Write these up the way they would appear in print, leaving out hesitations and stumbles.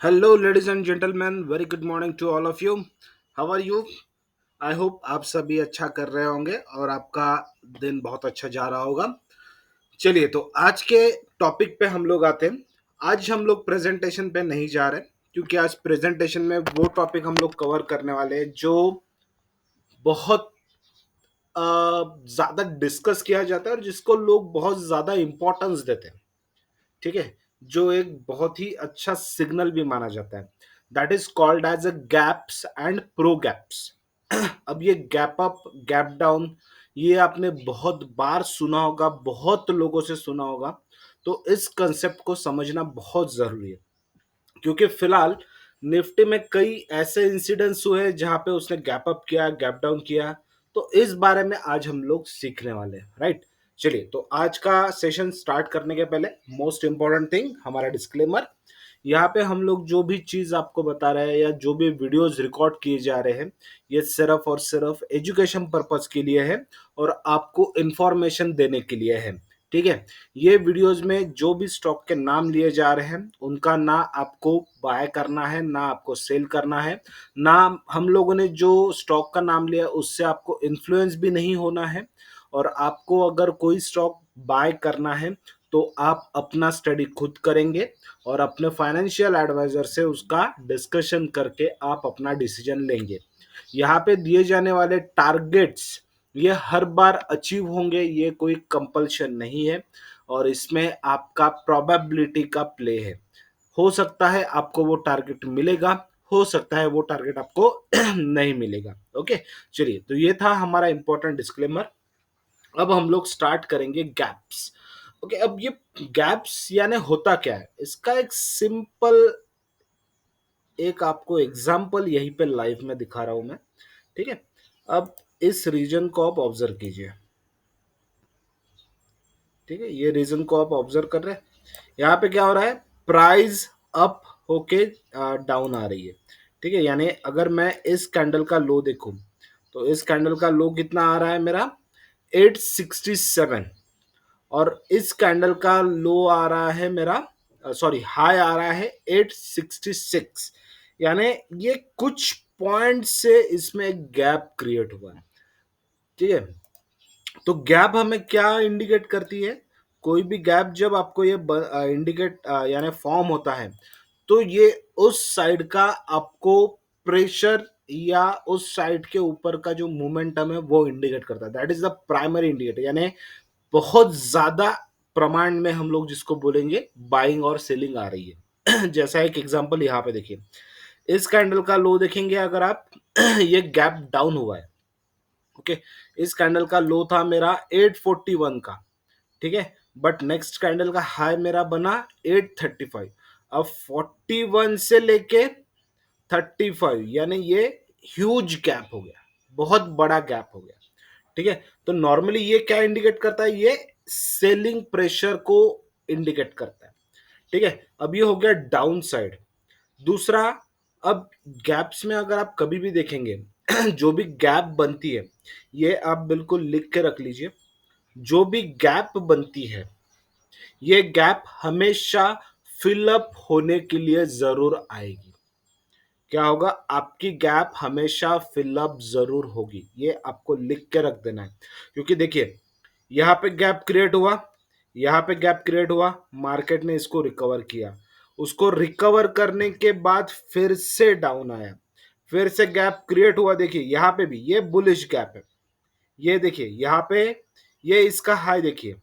Hello, ladies and gentlemen. Very good morning to all of you. How are you? I hope आप सभी अच्छा कर रहे होंगे और आपका दिन बहुत अच्छा जा रहा होगा। चलिए, तो आज के टॉपिक पे हम लोग आते हैं। आज हम लोग प्रेजेंटेशन पे नहीं जा रहे, क्योंकि आज प्रेजेंटेशन में वो टॉपिक हम लोग कवर करने वाले हैं जो बहुत ज़्यादा डिस्कस किया जाता है और जिसको लोग बहुत ज़्यादा इम्पोर्टेंस देते हैं। ठीक है, जो एक बहुत ही अच्छा सिग्नल भी माना जाता है। That is called as a gaps and pro gaps. अब ये गैप अप, गैप डाउन, ये आपने बहुत बार सुना होगा, बहुत लोगों से सुना होगा। तो इस कंसेप्ट को समझना बहुत जरूरी है, क्योंकि फिलहाल निफ्टी में कई ऐसे इंसिडेंट्स हुए हैं जहां पे उसने गैप अप किया, गैप डाउन किया। तो इस बारे में आज हम लोग सीखने वाले हैं, राइट। चलिए, तो आज का सेशन स्टार्ट करने के पहले मोस्ट इंपॉर्टेंट थिंग, हमारा डिस्क्लेमर। यहाँ पे हम लोग जो भी चीज आपको बता रहे हैं या जो भी वीडियोस रिकॉर्ड किए जा रहे हैं, ये सिर्फ और सिर्फ एजुकेशन पर्पस के लिए है और आपको इंफॉर्मेशन देने के लिए है। ठीक है, ये वीडियोस में जो भी स्टॉक के नाम लिए जा रहे हैं उनका ना आपको बाय करना है, ना आपको सेल करना है, ना हम लोगों ने जो स्टॉक का नाम लिया उससे आपको इन्फ्लुएंस भी नहीं होना है। और आपको अगर कोई स्टॉक बाय करना है तो आप अपना स्टडी खुद करेंगे और अपने फाइनेंशियल एडवाइजर से उसका डिस्कशन करके आप अपना डिसीजन लेंगे। यहाँ पे दिए जाने वाले टारगेट्स ये हर बार अचीव होंगे, ये कोई कंपल्शन नहीं है। और इसमें आपका प्रोबेबिलिटी का प्ले है। हो सकता है आपको वो टारगेट मिलेगा, हो सकता है वो टारगेट आपको नहीं मिलेगा। ओके, चलिए, तो ये था हमारा इंपॉर्टेंट डिस्क्लेमर। अब हम लोग स्टार्ट करेंगे गैप्स। ओके, अब ये गैप्स यानी होता क्या है, इसका एक सिंपल, एक आपको एग्जांपल यहीं पे लाइव में दिखा रहा हूं मैं। ठीक है, अब इस रीजन को आप ऑब्जर्व कीजिए। ठीक है, ये रीजन को आप ऑब्जर्व कर रहे हैं। यहाँ पे क्या हो रहा है, प्राइस अप होके डाउन आ रही है। ठीक है, यानी अगर मैं इस कैंडल का लो देखूं तो इस कैंडल का लो कितना आ रहा है मेरा, 867। और इस कैंडल का लो आ रहा है मेरा, सॉरी, हाई आ रहा है 866। यानी ये कुछ पॉइंट से इसमें एक गैप क्रिएट हुआ है। ठीक है, तो गैप हमें क्या इंडिकेट करती है, कोई भी गैप जब आपको ये इंडिकेट यानी फॉर्म होता है तो ये उस साइड का आपको प्रेशर या उस साइड के ऊपर का जो मोमेंटम है वो इंडिकेट करता है। That is the primary indicator, यानी बहुत ज्यादा प्रमाण में हम लोग जिसको बोलेंगे बाइंग और सेलिंग आ रही है। जैसा एक एग्जांपल यहाँ पे देखिए, इस कैंडल का लो देखेंगे अगर आप, ये गैप डाउन हुआ है। ओके, इस कैंडल का लो था मेरा 841 का। ठीक है, बट नेक्स्ट कैंडल का हाई मेरा बना 835। अब 41 से लेके 35, यानी ये ह्यूज गैप हो गया, बहुत बड़ा गैप हो गया। ठीक है, तो नॉर्मली ये क्या इंडिकेट करता है, ये सेलिंग प्रेशर को इंडिकेट करता है। ठीक है, अब ये हो गया डाउन साइड। दूसरा, अब गैप्स में अगर आप कभी भी देखेंगे जो भी गैप बनती है, ये आप बिल्कुल लिख के रख लीजिए। जो भी गैप बनती है, ये गैप हमेशा फिलअप होने के लिए जरूर आएगी। क्या होगा, आपकी गैप हमेशा फिलअप जरूर होगी, ये आपको लिख के रख देना है। क्योंकि देखिए, यहाँ पे गैप क्रिएट हुआ, यहाँ पे गैप क्रिएट हुआ, मार्केट ने इसको रिकवर किया, उसको रिकवर करने के बाद फिर से डाउन आया, फिर से गैप क्रिएट हुआ। देखिए यहाँ पे भी ये बुलिश गैप है। ये देखिए यहाँ पे, ये इसका हाई देखिए,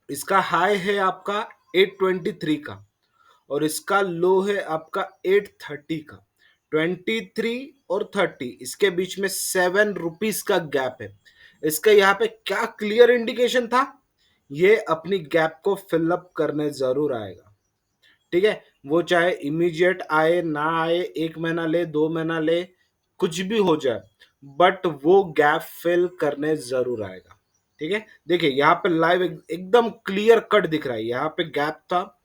इसका हाई है आपका 823 का और इसका लो है आपका 830 का। 23 और 30, इसके बीच में 7 रुपीज का गैप है। इसका यहाँ पे क्या क्लियर इंडिकेशन था, ये अपनी गैप को फिलअप करने जरूर आएगा। ठीक है, वो चाहे इमीडिएट आए ना आए, 1 महीना ले, 2 महीना ले, कुछ भी हो जाए, बट वो गैप फिल करने जरूर आएगा। ठीक है, देखिए यहाँ पे लाइव एकदम क्लियर कट दिख रहा है, यहाँ पे गैप था,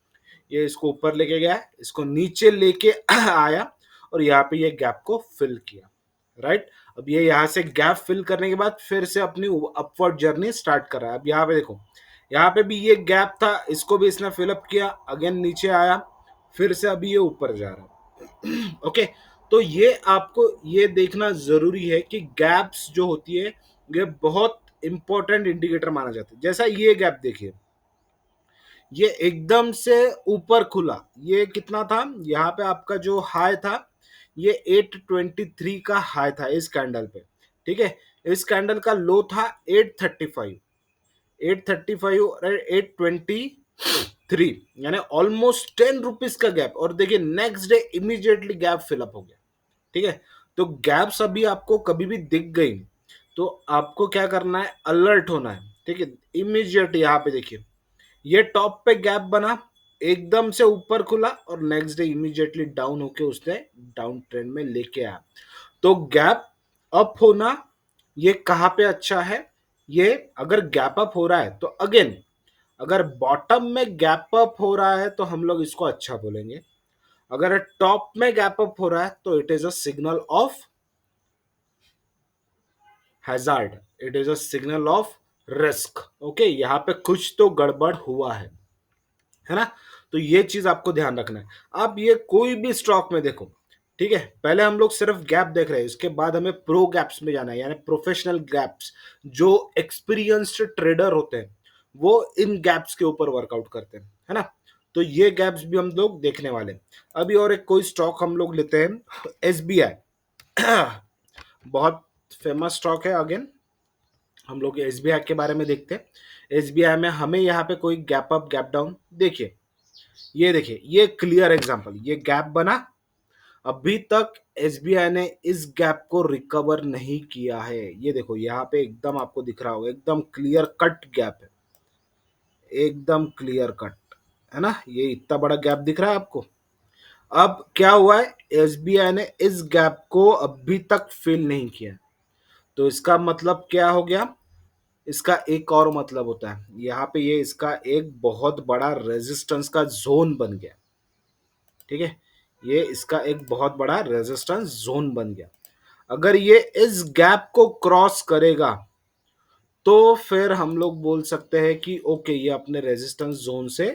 ये इसको ऊपर लेके गया, इसको नीचे लेके आया और यहाँ पे ये गैप को फिल किया। राइट, अब ये यहाँ से गैप फिल करने के बाद फिर से अपनी अपवर्ड जर्नी स्टार्ट कर रहा है। अब यहाँ पे देखो, यहाँ पे भी ये गैप था, इसको भी इसने फिलअप किया, अगेन नीचे आया, फिर से अभी ये ऊपर जा रहा है। ओके, तो ये आपको ये देखना जरूरी है कि गैप्स जो होती है ये बहुत इंपॉर्टेंट इंडिकेटर माना जाता है। जैसा ये गैप देखिए, ये एकदम से ऊपर खुला, ये कितना था, यहाँ पे आपका जो हाई था ये 823 का हाई था इस कैंडल पे, ठीक है। इस कैंडल का लो था 835, 835 और 823, यानी ऑलमोस्ट 10 रुपीज का गैप। और देखिए next day immediately gap fill up हो गया, ठीक है। तो गैप्स अभी आपको कभी भी दिख गई तो आपको क्या करना है, अलर्ट होना है, ठीक है। इमीडिएट यहाँ पे देखिए, ये टॉप पे गैप बना, एकदम से ऊपर खुला और नेक्स्ट डे इमीडिएटली डाउन होके उसने डाउन ट्रेंड में लेके आया। तो गैप अप होना ये कहाँ पे अच्छा है, ये अगर गैप अप हो रहा है तो अगेन, अगर बॉटम में गैप अप हो रहा है तो हम लोग इसको अच्छा बोलेंगे। अगर टॉप में गैप अप हो रहा है तो it is a signal of hazard, it is a signal of risk. Okay, यहाँ पे कुछ तो गड़बड़ हुआ है ना। तो ये चीज आपको ध्यान रखना है। अब ये कोई भी स्टॉक में देखो, ठीक है, पहले हम लोग सिर्फ गैप देख रहे हैं, इसके बाद हमें प्रो गैप्स में जाना है, यानी प्रोफेशनल गैप्स। जो एक्सपीरियंस्ड ट्रेडर होते हैं वो इन गैप्स के ऊपर वर्कआउट करते हैं, है ना। तो ये गैप्स भी हम लोग देखने वाले हैं। अभी और एक कोई स्टॉक हम लोग लेते हैं, एसबीआई। बहुत फेमस स्टॉक है। अगेन हम लोग एसबीआई के बारे में देखते हैं। एसबीआई में हमें यहाँ पे कोई गैप अप गैप डाउन देखिए, ये देखिए, ये क्लियर एग्जांपल, ये गैप बना, अभी तक एसबीआई ने इस गैप को रिकवर नहीं किया है। ये देखो यहाँ पे एकदम आपको दिख रहा होगा, एकदम क्लियर कट गैप है, एकदम क्लियर कट, है ना। ये इतना बड़ा गैप दिख रहा है आपको। अब क्या हुआ है, एसबीआई ने इस गैप को अभी तक फिल नहीं किया। तो इसका मतलब क्या हो गया, इसका एक और मतलब होता है यहाँ पे, ये इसका एक बहुत बड़ा रेजिस्टेंस का जोन बन गया, ठीक है। ये इसका एक बहुत बड़ा रेजिस्टेंस जोन बन गया। अगर ये इस गैप को क्रॉस करेगा तो फिर हम लोग बोल सकते हैं कि ओके, ये अपने रेजिस्टेंस जोन से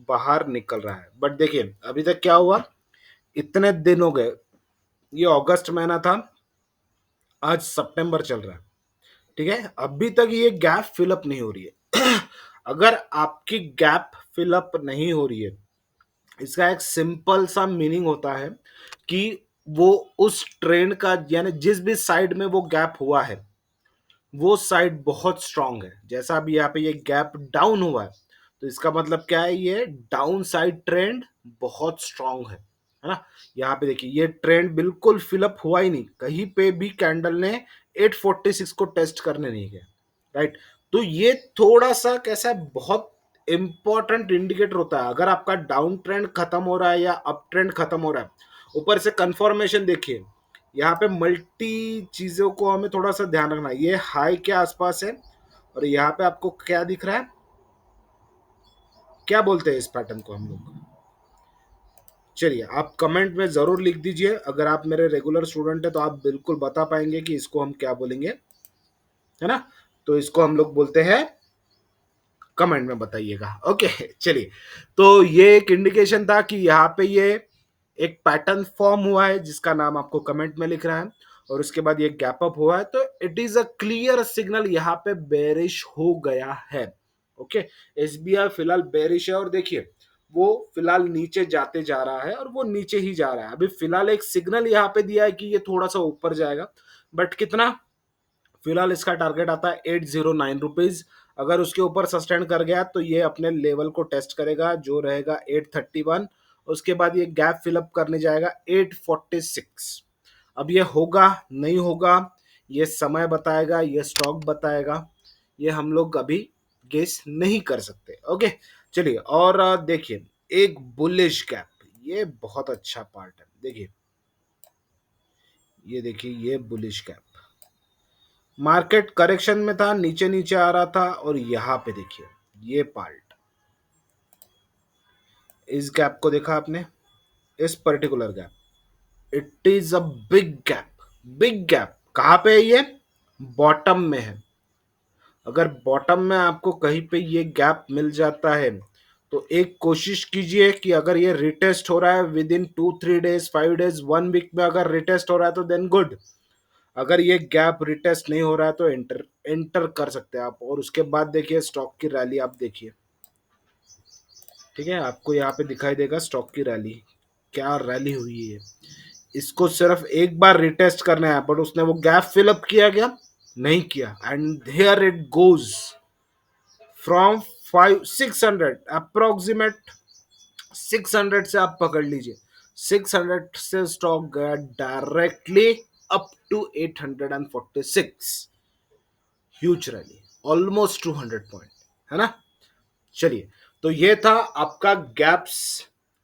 बाहर निकल रहा है। बट देखिए अभी तक क्या हुआ, इतने दिन हो गए, ये अगस्त महीना था, आज सितंबर चल रहा है, ठीक है, अभी तक ये गैप फिलअप नहीं हो रही है। अगर आपकी गैप फिलअप नहीं हो रही है, इसका एक सिंपल सा मीनिंग होता है कि वो उस ट्रेंड का, यानी जिस भी साइड में वो गैप हुआ है वो साइड बहुत स्ट्रांग है। जैसा अभी यहाँ पे ये गैप डाउन हुआ है तो इसका मतलब क्या है, ये डाउन साइड ट्रेंड बहुत स्ट्रांग है ना। यहाँ पे देखिए ये ट्रेंड बिल्कुल फिलअप हुआ ही नहीं, कहीं पे भी कैंडल ने 846 को टेस्ट करने नहीं गया, राइट। तो ये थोड़ा सा कैसा है, बहुत इंपॉर्टेंट इंडिकेटर होता है। अगर आपका डाउन ट्रेंड खत्म हो रहा है या अप ट्रेंड खत्म हो रहा है, ऊपर से कंफर्मेशन देखिए, यहाँ पे मल्टी चीजों को हमें थोड़ा सा ध्यान रखना है। ये हाई के आसपास है और यहाँ पे आपको क्या दिख रहा है, क्या बोलते हैं इस पैटर्न को हम लोग, चलिए आप कमेंट में जरूर लिख दीजिए। अगर आप मेरे रेगुलर स्टूडेंट है तो आप बिल्कुल बता पाएंगे कि इसको हम क्या बोलेंगे, है ना। तो इसको हम लोग बोलते हैं, कमेंट में बताइएगा। ओके, चलिए, तो ये एक इंडिकेशन था कि यहाँ पे ये एक पैटर्न फॉर्म हुआ है जिसका नाम आपको कमेंट में लिख रहा है, और उसके बाद ये गैप अप हुआ है, तो it is a clear signal, यहाँ पे बेरिश हो गया है। ओके, एसबीआई फिलहाल बेरिश है और देखिए वो फिलहाल नीचे जाते जा रहा है और वो नीचे ही जा रहा है। अभी फिलहाल एक सिग्नल यहाँ पे दिया है कि ये थोड़ा सा ऊपर जाएगा, बट कितना, फिलहाल इसका टारगेट आता है 809 रुपीज। अगर उसके ऊपर सस्टेन कर गया तो ये अपने लेवल को टेस्ट करेगा जो रहेगा 831। उसके बाद ये गैप फिलअप करने जाएगा 846। अब ये होगा नहीं होगा, ये समय बताएगा, ये स्टॉक बताएगा, ये हम लोग अभी गेस नहीं कर सकते। ओके, चलिए, और देखिए एक बुलिश गैप, ये बहुत अच्छा पार्ट है। देखिए, ये देखिए, ये बुलिश गैप, मार्केट करेक्शन में था, नीचे नीचे आ रहा था, और यहाँ पे देखिए ये पार्ट, इस गैप को देखा आपने, इस particular gap, it is a big gap. Big gap कहाँ पे है, ये बॉटम में है। अगर बॉटम में आपको कहीं पे ये गैप मिल जाता है तो एक कोशिश कीजिए कि अगर ये रिटेस्ट हो रहा है within 2-3 days, 5 days, 1 week में अगर रिटेस्ट हो रहा है तो देन गुड। अगर ये गैप रिटेस्ट नहीं हो रहा है तो एंटर एंटर कर सकते हैं आप। और उसके बाद देखिए स्टॉक की रैली आप देखिए, ठीक है, आपको यहाँ पे दिखाई देगा स्टॉक की रैली, क्या रैली हुई है। इसको सिर्फ एक बार रिटेस्ट करना है, बट उसने वो गैप फिल अप किया क्या? नहीं किया, and here it goes from 5-600 approximate, 600 से आप पकड़ लीजिए, 600 से स्टॉक गया directly up to 846, huge rally, almost 200 point, है ना। चलिए, तो ये था आपका गैप्स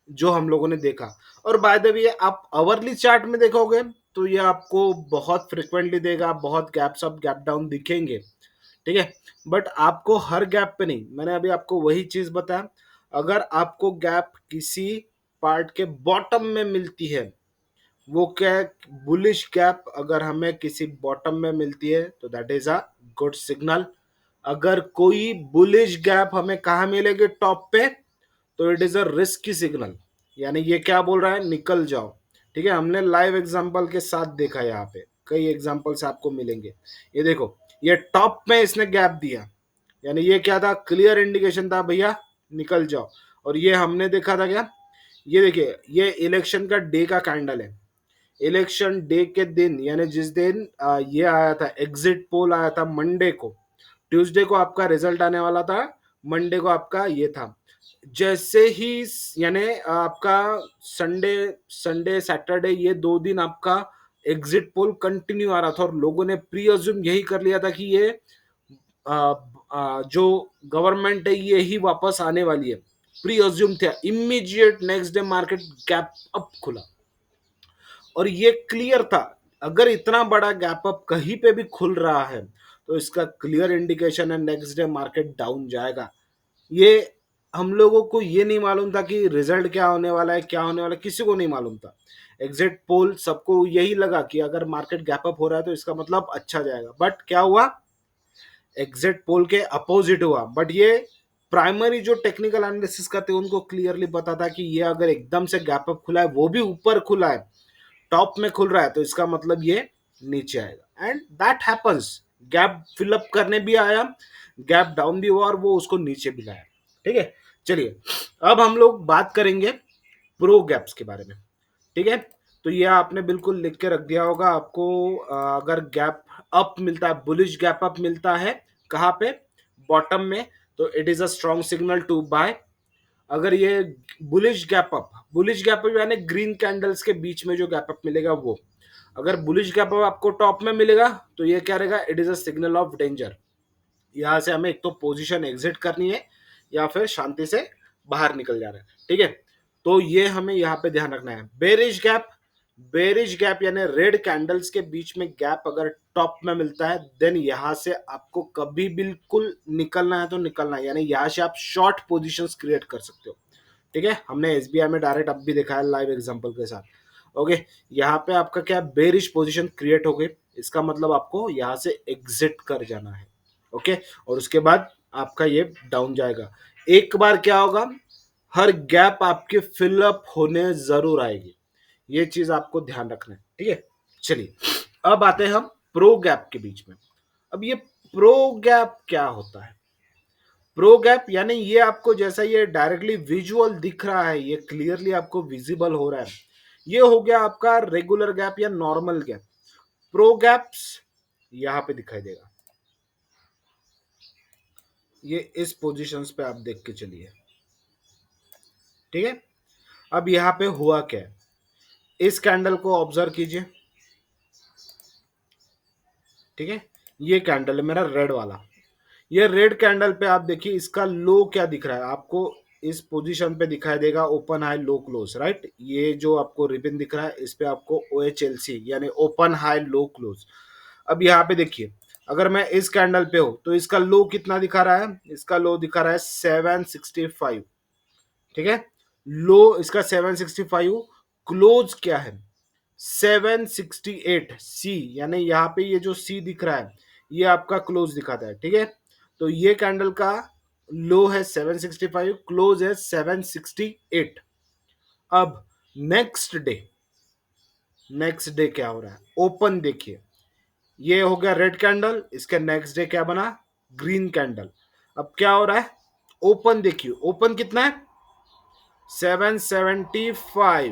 जो हम लोगों ने देखा। और बाय द वे आप अवरली चार्ट में देखोगे तो ये आपको बहुत फ्रिक्वेंटली देगा, बहुत गैप्स अप गैप डाउन दिखेंगे, ठीक है। बट आपको हर गैप पे नहीं, मैंने अभी आपको वही चीज बताया, अगर आपको गैप किसी पार्ट के बॉटम में मिलती है, वो क्या, बुलिश गैप अगर हमें किसी बॉटम में मिलती है तो that is a good signal. अगर कोई बुलिश गैप हमें कहा मिलेगी टॉप पे, तो it is a risky signal, यानी ये क्या बोल रहा है, निकल जाओ, ठीक है। हमने लाइव एग्जांपल के साथ देखा, यहाँ पे कई एग्जांपल्स आपको मिलेंगे। ये देखो, ये टॉप में इसने गैप दिया, यानी ये क्या था, क्लियर इंडिकेशन था भैया निकल जाओ। और ये हमने देखा था क्या, ये देखिए, ये इलेक्शन का डे का कैंडल है, इलेक्शन डे के दिन, यानी जिस दिन ये आया था, एग्जिट पोल आया था मंडे को, ट्यूसडे को आपका रिजल्ट आने वाला था, मंडे को आपका ये था। जैसे ही यानी आपका संडे संडे सैटरडे ये 2 दिन आपका एग्जिट पोल कंटिन्यू आ रहा था, और लोगों ने प्री अज्यूम यही कर लिया था कि ये जो गवर्नमेंट है ये ही वापस आने वाली है, प्री अज्यूम था। Immediate next day market gap up खुला, और ये क्लियर था, अगर इतना बड़ा गैप अप कहीं पे भी खुल रहा है तो इसका क्लियर इंडिकेशन है नेक्स्ट डे मार्केट डाउन जाएगा। ये हम लोगों को ये नहीं मालूम था कि रिजल्ट क्या होने वाला है, क्या होने वाला है, किसी को नहीं मालूम था। एग्जिट पोल सबको यही लगा कि अगर मार्केट गैप अप हो रहा है तो इसका मतलब अच्छा जाएगा, बट क्या हुआ, एग्जिट पोल के अपोजिट हुआ। बट ये प्राइमरी जो टेक्निकल एनालिसिस करते हैं उनको क्लियरली पता था कि ये अगर एकदम से गैप अप खुला है, वो भी ऊपर खुला है, टॉप में खुल रहा है, तो इसका मतलब ये नीचे आएगा, and that happens. Gap fill up करने भी आया, गैप डाउन भी हुआ, और वो उसको नीचे भी लाया, ठीक है। चलिए, अब हम लोग बात करेंगे प्रो गैप्स के बारे में, ठीक है। तो ये आपने बिल्कुल लिख के रख दिया होगा आपको, अगर गैप अप मिलता है, बुलिश गैप अप मिलता है कहाँ पे, बॉटम में, तो it is a strong signal to buy. अगर ये बुलिश गैप अप यानी ग्रीन कैंडल्स के बीच में जो गैप अप मिलेगा वो, अगर बुलिश गैप अप आपको टॉप में मिलेगा तो ये क्या रहेगा, it is a signal of danger. यहाँ से हमें एक तो पोजीशन एग्जिट करनी है, या फिर शांति से बाहर निकल जाना है, ठीक है। तो ये हमें यहाँ पे ध्यान रखना है। बेरिश गैप यानी रेड कैंडल्स के बीच में गैप अगर टॉप में मिलता है, देन यहाँ से आपको कभी बिल्कुल निकलना है तो निकलना है, यानी यहाँ से आप शॉर्ट पोजीशंस क्रिएट कर सकते हो, ठीक है। हमने एसबीआई में डायरेक्ट अब भी देखा है लाइव एग्जांपल के साथ। ओके, यहाँ पे आपका क्या, बेरिश पोजीशन क्रिएट हो गई, इसका मतलब आपको यहाँ से एग्जिट कर जाना है, ओके। और उसके बाद आपका ये डाउन जाएगा। एक बार क्या होगा, हर गैप आपके फिलअप होने जरूर आएगी, ये चीज आपको ध्यान रखना है, ठीक है। चलिए, अब आते हैं हम प्रो गैप के बीच में। अब ये प्रो गैप क्या होता है, प्रो गैप यानी ये आपको जैसा ये डायरेक्टली विजुअल दिख रहा है, ये क्लियरली आपको विजिबल हो रहा है, ये हो गया आपका रेगुलर गैप या नॉर्मल गैप। प्रो गैप्स यहां पे दिखाई देगा, ये इस पोजीशंस पे आप देख के चलिए, ठीक है। अब यहां पे हुआ क्या है, इस कैंडल को ऑब्जर्व कीजिए, ठीक है। ये कैंडल है मेरा रेड वाला, ये रेड कैंडल पे आप देखिए इसका लो क्या दिख रहा है आपको, इस पोजीशन पे दिखाई देगा open high low close, right. ये जो आपको रिबन दिख रहा है इस पे आपको OHLC यानी ओपन हाई लो क्लोज। अब यहाँ पे देखिए, अगर मैं इस कैंडल पे हूं तो इसका लो कितना दिखा रहा है, इसका लो दिखा रहा है 765, ठीक है। लो इसका 765, क्लोज क्या है 768 सी, यानी यहाँ पे ये जो सी दिख रहा है ये आपका क्लोज दिखाता है, ठीक है। तो ये कैंडल का लो है 765, क्लोज है 768। अब नेक्स्ट डे क्या हो रहा है, ओपन देखिए, ये हो गया रेड कैंडल, इसके नेक्स्ट डे क्या बना, ग्रीन कैंडल। अब क्या हो रहा है, ओपन देखिए, ओपन कितना है 775,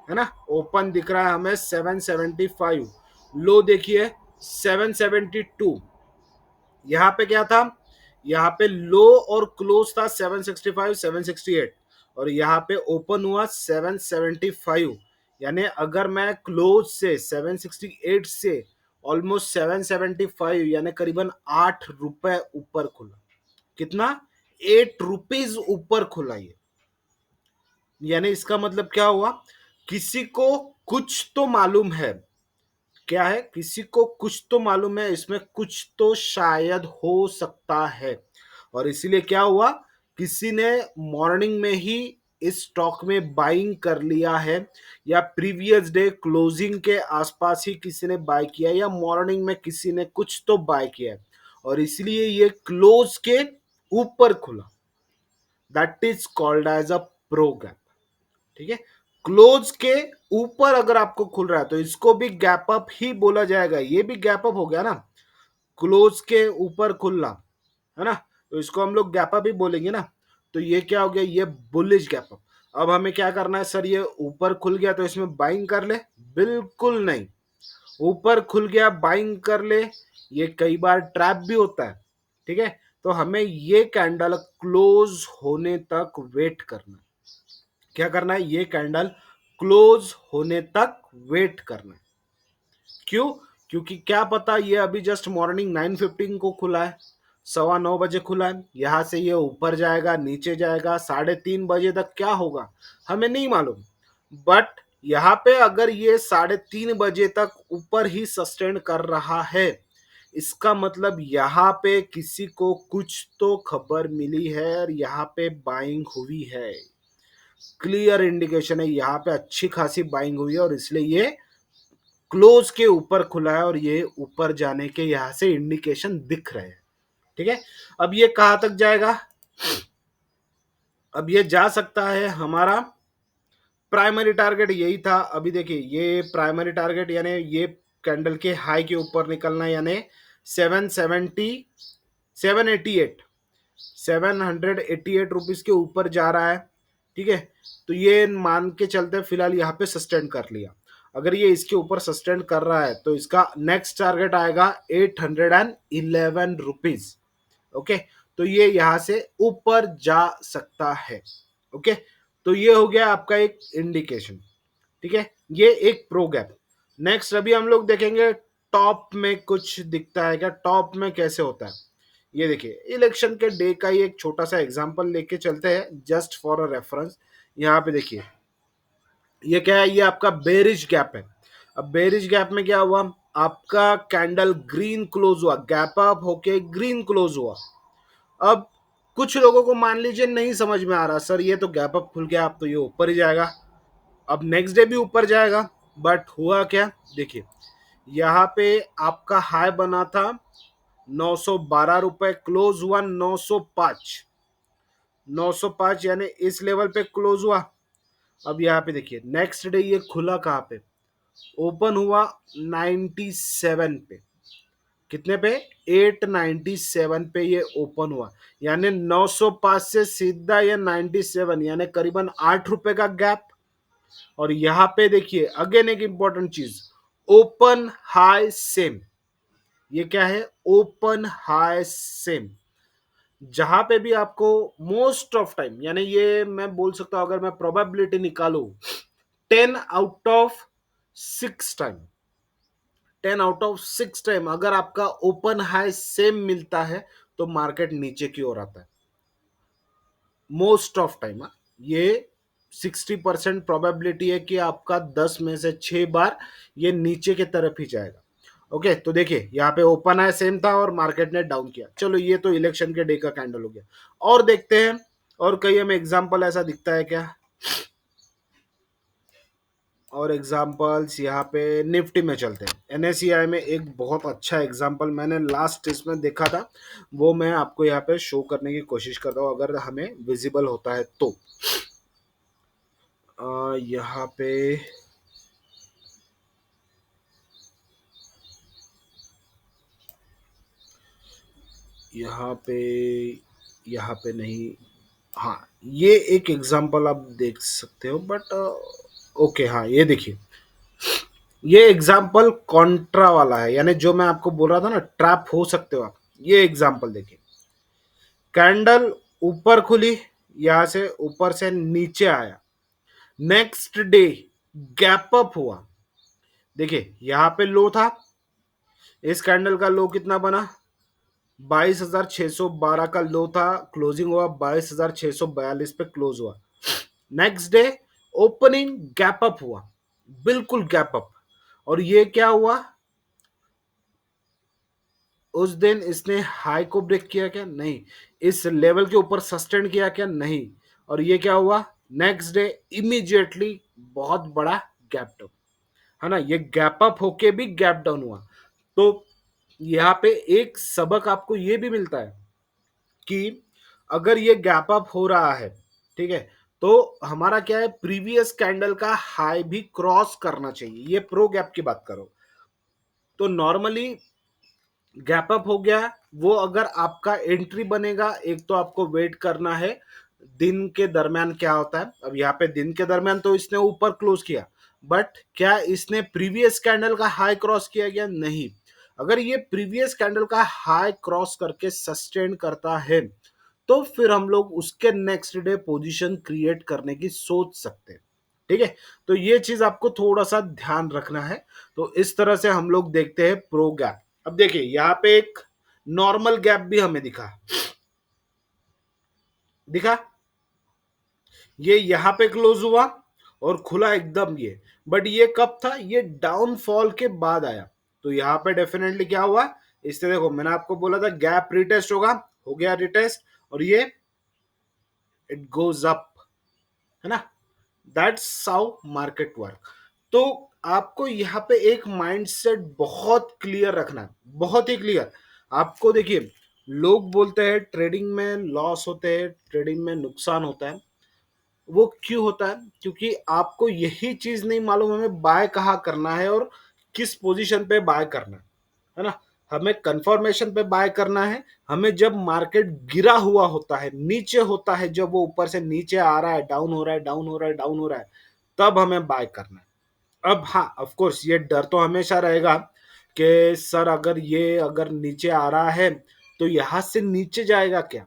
है ना, ओपन दिख रहा है हमें 775। लो देखिए 772। यहाँ पे क्या था, यहाँ पे लो और क्लोज था 765 768, और यहाँ पे ओपन हुआ 775। यानी अगर मैं क्लोज से 768 से ऑलमोस्ट 775 यानी करीबन 8 रुपए ऊपर खुला। कितना, 8 रुपीज ऊपर खुला ये। यानी इसका मतलब क्या हुआ, किसी को कुछ तो मालूम है, क्या है, किसी को कुछ तो मालूम है, इसमें कुछ तो शायद हो सकता है, और इसीलिए क्या हुआ, किसी ने मॉर्निंग में ही इस स्टॉक में बाइंग कर लिया है, या प्रीवियस डे क्लोजिंग के आसपास ही किसी ने बाय किया, या मॉर्निंग में किसी ने कुछ तो बाय किया है, और इसलिए ये क्लोज के ऊपर खुला। That is called as a pro gap. ठीक है, क्लोज के ऊपर अगर आपको खुल रहा है तो इसको भी गैप अप ही बोला जाएगा, ये भी गैप अप हो गया ना, क्लोज के ऊपर खुलना, है ना, तो इसको हम लोग गैप अप ही बोलेंगे ना। तो ये क्या हो गया, ये बुलिश गैप अप। अब हमें क्या करना है, सर ये ऊपर खुल गया तो इसमें बाइंग कर ले, बिल्कुल नहीं, ऊपर खुल गया बाइंग कर ले, ये कई बार ट्रैप भी होता है। ठीक है, तो हमें ये कैंडल क्लोज होने तक वेट करना है। क्या करना है, ये कैंडल क्लोज होने तक वेट करना है। क्यों, क्योंकि क्या पता ये अभी जस्ट मॉर्निंग 9:15 को खुला है, 9:15 बजे खुला है, यहां से ये ऊपर जाएगा नीचे जाएगा, 3:30 बजे तक क्या होगा हमें नहीं मालूम। बट यहाँ पे अगर ये 3:30 बजे तक ऊपर ही सस्टेन कर रहा है, इसका मतलब यहाँ पे किसी को कुछ तो खबर मिली है और यहाँ पे बाइंग हुई है, क्लियर इंडिकेशन है, यहाँ पे अच्छी खासी बाइंग हुई है, और इसलिए ये क्लोज के ऊपर खुला है, और ये ऊपर जाने के यहाँ से इंडिकेशन दिख रहे हैं। ठीक है, अब ये कहां तक जाएगा, अब ये जा सकता है, हमारा प्राइमरी टारगेट यही था। अभी देखिए ये प्राइमरी टारगेट यानी ये कैंडल के हाई के ऊपर निकलना, यानी 788 788 रुपीज के ऊपर जा रहा है। ठीक है, तो ये मान के चलते फिलहाल यहाँ पे सस्टेंड कर लिया। अगर ये इसके ऊपर सस्टेंड कर रहा है तो इसका नेक्स्ट टारगेट आएगा 811 रुपीज। ओके, तो ये यहां से ऊपर जा सकता है। ओके, तो ये हो गया आपका एक इंडिकेशन। ठीक है, ये एक प्रो गैप। नेक्स्ट अभी हम लोग देखेंगे टॉप में कुछ दिखता है क्या, टॉप में कैसे होता है। ये देखिए इलेक्शन के डे का ही एक छोटा सा एग्जांपल लेके चलते हैं जस्ट फॉर अ रेफरेंस। यहाँ पे देखिए ये क्या है, ये आपका बेरिश गैप है। अब बेरिश गैप में क्या हुआ, आपका कैंडल ग्रीन क्लोज हुआ, गैप अप होके ग्रीन क्लोज हुआ। अब कुछ लोगों को मान लीजिए नहीं समझ में आ रहा, सर ये तो गैप अप खुल गया, अब तो ये ऊपर ही जाएगा, अब नेक्स्ट डे भी ऊपर जाएगा। बट हुआ क्या, देखिए यहाँ पे आपका हाई बना था 912 रुपए, क्लोज हुआ 905, 905 यानी इस लेवल पे क्लोज हुआ। अब यहाँ पे देखिए नेक्स्ट डे ये खुला कहाँ पे, ओपन हुआ 97 पे, कितने पे, 897 पे ये ओपन हुआ, यानी 905 से सीधा ये 97 यानी करीबन 8 रुपए का गैप। और यहां पे देखिए अगेन एक इंपॉर्टेंट चीज, ओपन हाई सेम, ये क्या है, ओपन हाई सेम। जहां पे भी आपको मोस्ट ऑफ टाइम, यानी ये मैं बोल सकता हूं अगर मैं प्रोबेबिलिटी निकालू 10 out of 6 time, 10 out of 6 time अगर आपका ओपन हाई सेम मिलता है तो मार्केट नीचे की ओर आता है, मोस्ट ऑफ टाइम। ये 60% प्रोबेबिलिटी है कि आपका 10 में से 6 बार ये नीचे की तरफ ही जाएगा। ओके, तो देखिए यहाँ पे ओपन है सेम था और मार्केट ने डाउन किया। चलो ये तो इलेक्शन के डे का कैंडल हो गया, और देखते हैं और कहीं हमें एग्जांपल ऐसा दिखता है क्या। और एग्जांपल्स यहाँ पे निफ्टी में चलते हैं। एनएससीआई में एक बहुत अच्छा एग्जांपल मैंने लास्ट इसमें देखा था, वो मैं आपको यहाँ पे शो करने की कोशिश कर रहा हूँ अगर हमें विजिबल होता है तो। यहाँ पे यहाँ पे यहाँ पे नहीं, हाँ ये एक एग्जांपल आप देख सकते हो, बट ओके हाँ ये देखिए, ये एग्जाम्पल कॉन्ट्रा वाला है, यानी जो मैं आपको बोल रहा था ना ट्रैप हो सकते हो आप। ये एग्जाम्पल देखिए, कैंडल ऊपर खुली, यहां से ऊपर से नीचे आया, नेक्स्ट डे गैप अप हुआ। देखिए यहां पे लो था, इस कैंडल का लो कितना बना, 22,612 का लो था, क्लोजिंग हुआ 22,642 पे क्लोज हुआ। Next day opening gap up हुआ, बिल्कुल गैप अप। और ये क्या हुआ, उस दिन इसने हाई को ब्रेक किया क्या, नहीं। इस लेवल के ऊपर सस्टेन किया क्या, नहीं। और ये क्या हुआ, नेक्स्ट डे इमीडिएटली बहुत बड़ा गैप डाउन, है ना। ये गैप अप होके भी गैप डाउन हुआ। तो यहाँ पे एक सबक आपको ये भी मिलता है कि अगर ये गैप अप हो रहा है, ठीक है, तो हमारा क्या है, प्रीवियस कैंडल का हाई भी क्रॉस करना चाहिए। ये प्रो गैप की बात करो तो नॉर्मली गैप अप हो गया, वो अगर आपका एंट्री बनेगा, एक तो आपको वेट करना है दिन के दरमियान क्या होता है। अब यहाँ पे दिन के दरमियान तो इसने ऊपर क्लोज किया, बट क्या इसने प्रीवियस कैंडल का हाई क्रॉस किया गया, नहीं। अगर ये प्रीवियस कैंडल का हाई क्रॉस करके सस्टेन करता है तो फिर हम लोग उसके नेक्स्ट डे पोजीशन क्रिएट करने की सोच सकते हैं, ठीक है। तो ये चीज आपको थोड़ा सा ध्यान रखना है। तो इस तरह से हम लोग देखते हैं प्रो गैप। अब देखिए यहाँ पे एक नॉर्मल गैप भी हमें दिखा दिखा, ये यहाँ पे क्लोज हुआ और खुला एकदम ये, बट ये कब था, ये डाउनफॉल के बाद आया। तो यहाँ पे डेफिनेटली क्या हुआ, इससे देखो मैंने आपको बोला था गैप रिटेस्ट होगा, हो गया रिटेस्ट, और ये इट गोज अप, है ना। That's how market work. तो आपको यहाँ पे एक माइंडसेट बहुत क्लियर रखना है, बहुत ही क्लियर। आपको देखिए, लोग बोलते हैं ट्रेडिंग में लॉस होते हैं, ट्रेडिंग में नुकसान होता है। वो क्यों होता है, क्योंकि आपको यही चीज नहीं मालूम हमें बाय कहाँ करना है और किस पोजीशन पे बाय करना है ना। हमें कंफर्मेशन पे बाय करना है, हमें जब मार्केट गिरा हुआ होता है, नीचे होता है, जब वो ऊपर से नीचे आ रहा है, डाउन हो रहा है, डाउन हो रहा है, डाउन हो रहा है, तब हमें बाय करना है। अब हाँ ऑफ कोर्स ये डर तो हमेशा रहेगा कि सर अगर नीचे आ रहा है तो यहां से नीचे जाएगा क्या,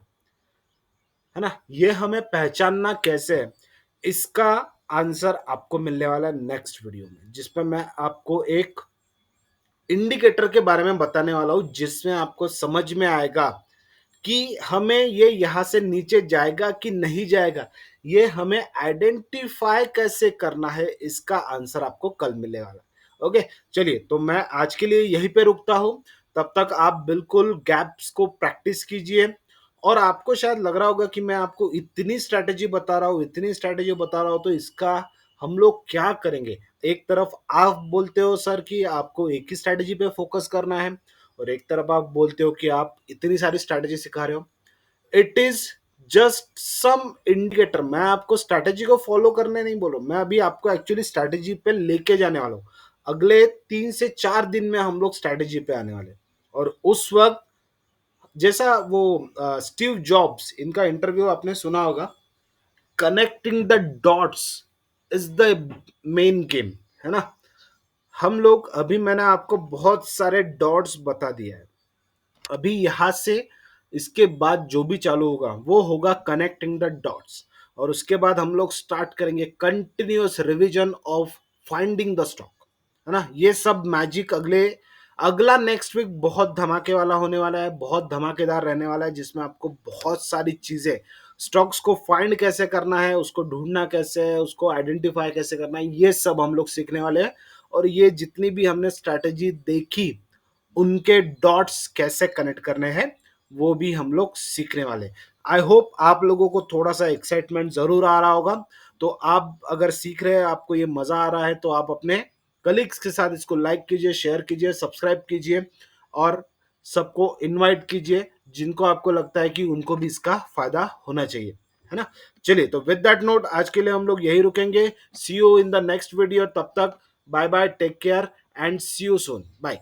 है ना। ये हमें पहचानना कैसे है, इसका आंसर आपको मिलने वाला है नेक्स्ट वीडियो में, जिसपे मैं आपको एक इंडिकेटर के बारे में बताने वाला हूं, जिसमें आपको समझ में आएगा कि हमें ये यहां से नीचे जाएगा कि नहीं जाएगा। ये हमें आइडेंटिफाई कैसे करना है, इसका आंसर आपको कल मिलने वाला है। ओके, चलिए तो मैं आज के लिए यहीं पे रुकता हूं। तब तक आप बिल्कुल गैप्स को प्रैक्टिस कीजिए। और आपको शायद लग रहा होगा कि मैं आपको इतनी स्ट्रैटेजी बता रहा हूँ, इतनी स्ट्रैटेजी बता रहा हूँ, तो इसका हम लोग क्या करेंगे। एक तरफ आप बोलते हो सर कि आपको एक ही स्ट्रैटेजी पे फोकस करना है, और एक तरफ आप बोलते हो कि आप इतनी सारी स्ट्रैटेजी सिखा रहे हो। It is just some indicator. मैं आपको स्ट्रैटेजी को फॉलो करने नहीं बोलो, मैं अभी आपको एक्चुअली स्ट्रैटेजी पे लेके जाने वाला हूँ। अगले 3 से 4 दिन में हम लोग स्ट्रैटेजी पे आने वाले, और उस वक्त जैसा वो स्टीव जॉब्स, इनका इंटरव्यू आपने सुना होगा, connecting the dots is the main game, है ना। हम लोग अभी मैंने आपको बहुत सारे डॉट्स बता दिया है, अभी यहां से इसके बाद जो भी चालू होगा वो होगा कनेक्टिंग द डॉट्स। और उसके बाद हम लोग स्टार्ट करेंगे continuous revision of finding the stock, है ना। ये सब मैजिक अगला नेक्स्ट वीक बहुत धमाके वाला होने वाला है, बहुत धमाकेदार रहने वाला है, जिसमें आपको बहुत सारी चीजें, स्टॉक्स को फाइंड कैसे करना है, उसको ढूंढना कैसे है, उसको आइडेंटिफाई कैसे करना है, ये सब हम लोग सीखने वाले हैं। और ये जितनी भी हमने स्ट्रैटेजी देखी, उनके डॉट्स कैसे कनेक्ट करने हैं, वो भी हम लोग सीखने वाले। आई होप आप लोगों को थोड़ा सा एक्साइटमेंट जरूर आ रहा होगा। तो आप अगर सीख रहे हैं, आपको ये मजा आ रहा है, तो आप अपने कलीग्स के साथ इसको लाइक कीजिए, शेयर कीजिए, सब्सक्राइब कीजिए और सबको इनवाइट कीजिए जिनको आपको लगता है कि उनको भी इसका फायदा होना चाहिए, है ना। चलिए, तो विद दैट नोट आज के लिए हम लोग यही रुकेंगे। See you in the next video, तब तक bye bye, take care and see you soon, bye.